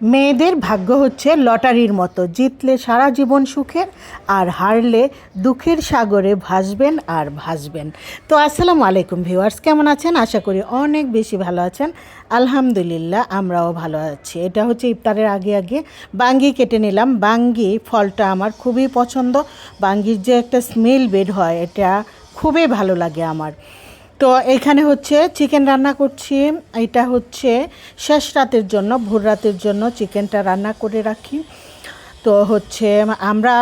মেয়েদের ভাগ্য হচ্ছে লটারির মতো, জিতলে সারা জীবন সুখের আর হারলে দুঃখের সাগরে ভাসবেন আর ভাসবেন। তো আসসালামু আলাইকুম ভিউয়ার্স, কেমন আছেন? আশা করি অনেক বেশি ভালো আছেন। আলহামদুলিল্লাহ আমরাও ভালো আছি। এটা হচ্ছে ইফতারের আগে আগে বাঙ্গি কেটে নিলাম। বাঙ্গি ফলটা আমার খুবই পছন্দ। বাঙ্গির যে একটা স্মেল বের হয়, এটা খুবই ভালো লাগে আমার। তো এখানে হচ্ছে চিকেন রান্না করছি। এটা হচ্ছে শেষ রাতের জন্য, ভোর রাতের জন্য চিকেনটা রান্না করে রাখি। তো হচ্ছে আমরা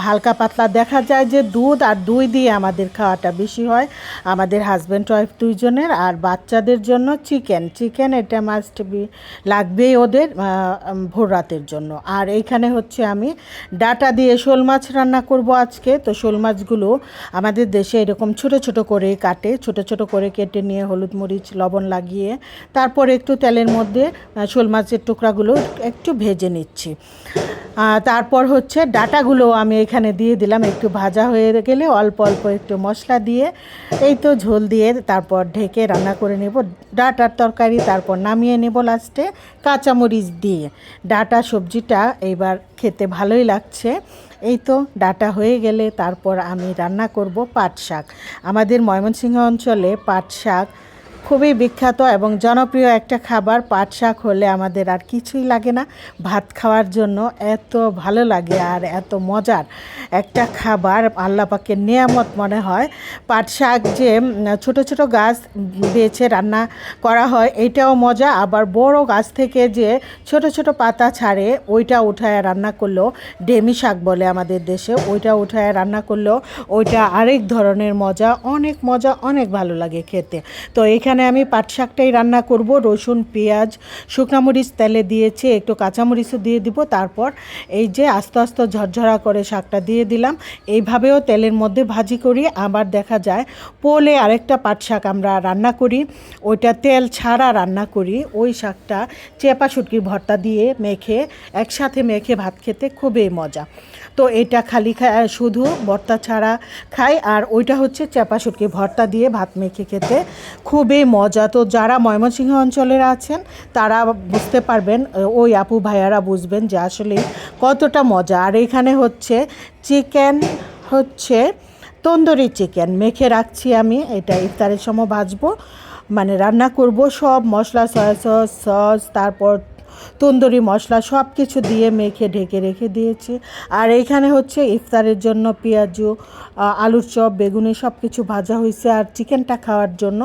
হালকা পাতলা দেখা যায় যে দুধ আর দই দিয়ে আমাদের খাওয়াটা বেশি হয়, আমাদের হাজব্যান্ড ওয়াইফ দুইজনের। আর বাচ্চাদের জন্য চিকেন এটা মাস্ট বি, লাগবেই ওদের ভোর রাতের জন্য। আর এইখানে হচ্ছে আমি ডাটা দিয়ে শোল মাছ রান্না করব আজকে। তো শোল মাছগুলো আমাদের দেশে এরকম ছোট ছোট করে কাটে, ছোট ছোট করে কেটে নিয়ে হলুদ মরিচ লবণ লাগিয়ে তারপর একটু তেলের মধ্যে শোল মাছের টুকরাগুলো একটু ভেজে নিচ্ছি। তারপর হচ্ছে ডাটাগুলো আমি এখানে দিয়ে দিলাম। একটু ভাজা হয়ে গেলে অল্প অল্প একটু মশলা দিয়ে এই তো ঝোল দিয়ে তারপর ঢেকে রান্না করে নেব ডাটার তরকারি। তারপর নামিয়ে নেব লাস্টে কাঁচামরিচ দিয়ে। ডাটা সবজিটা এইবার খেতে ভালোই লাগছে। এই তো ডাটা হয়ে গেলে তারপর আমি রান্না করব পাট শাক। আমাদের ময়মনসিংহ অঞ্চলে পাট শাক খুবই বিখ্যাত এবং জনপ্রিয় একটা খাবার। পাট শাক হলে আমাদের আর কিছুই লাগে না ভাত খাওয়ার জন্য। এত ভালো লাগে আর এত মজার একটা খাবার, আল্লাহ পাকের নিয়ামত মনে হয়। পাট শাক যে ছোট ছোট গাছ বেছে রান্না করা হয় এটাও মজা, আবার বড় গাছ থেকে যে ছোট ছোট পাতা ছাড়ে ওইটা উঠায় রান্না করলেও, ডেমি শাক বলে আমাদের দেশে, ওইটা উঠায় রান্না করলেও ওইটা আরেক ধরনের মজা, অনেক মজা, অনেক ভালো লাগে খেতে। তো এখানে আমি পাট শাকটাই রান্না করব। রসুন পেঁয়াজ শুকনো মরিচ তেলে দিয়েছি, একটু কাঁচামরিচও দিয়ে দিব। তারপর এই যে আস্তে আস্তে ঝরঝরা করে শাকটা দিয়ে দিলাম। এইভাবেও তেলের মধ্যে ভাজি করি। আবার দেখা যায় পোলে আরেকটা পাট শাক আমরা রান্না করি, ওইটা তেল ছাড়া রান্না করি। ওই শাকটা চেপা শুটকির ভর্তা দিয়ে মেখে একসাথে মেখে ভাত খেতে খুবই মজা। তো এটা খালি শুধু ভর্তা ছাড়া খাই, আর ওইটা হচ্ছে চেপা শুটকির ভর্তা দিয়ে ভাত মেখে খেতে খুবই মজা। তো যারা ময়মনসিংহ অঞ্চলের আছেন তারা বুঝতে পারবেন, ওই আপু ভাইয়ারা বুঝবেন যে আসলে কতটা মজা। আর এখানে হচ্ছে চিকেন, হচ্ছে তন্দুরি চিকেন মেখে রাখছি আমি। এটা ইফতারের সময় ভাজবো, মানে রান্না করব। সব মশলা সয়া সস তারপর তন্দুরি মশলা সব কিছু দিয়ে মেখে ঢেকে রেখে দিয়েছি। আর এইখানে হচ্ছে ইফতারের জন্য পেঁয়াজু, আলুর চপ, বেগুনি সব কিছু ভাজা হয়েছে। আর চিকেনটা খাওয়ার জন্য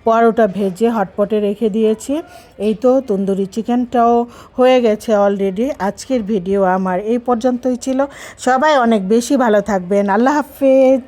পরোটা ভেজে হটপটে রেখে দিয়েছি। এই তো তন্দুরি চিকেনটাও হয়ে গেছে অলরেডি। আজকের ভিডিও আমার এই পর্যন্তই ছিল। সবাই অনেক বেশি ভালো থাকবেন। আল্লাহ হাফেজ।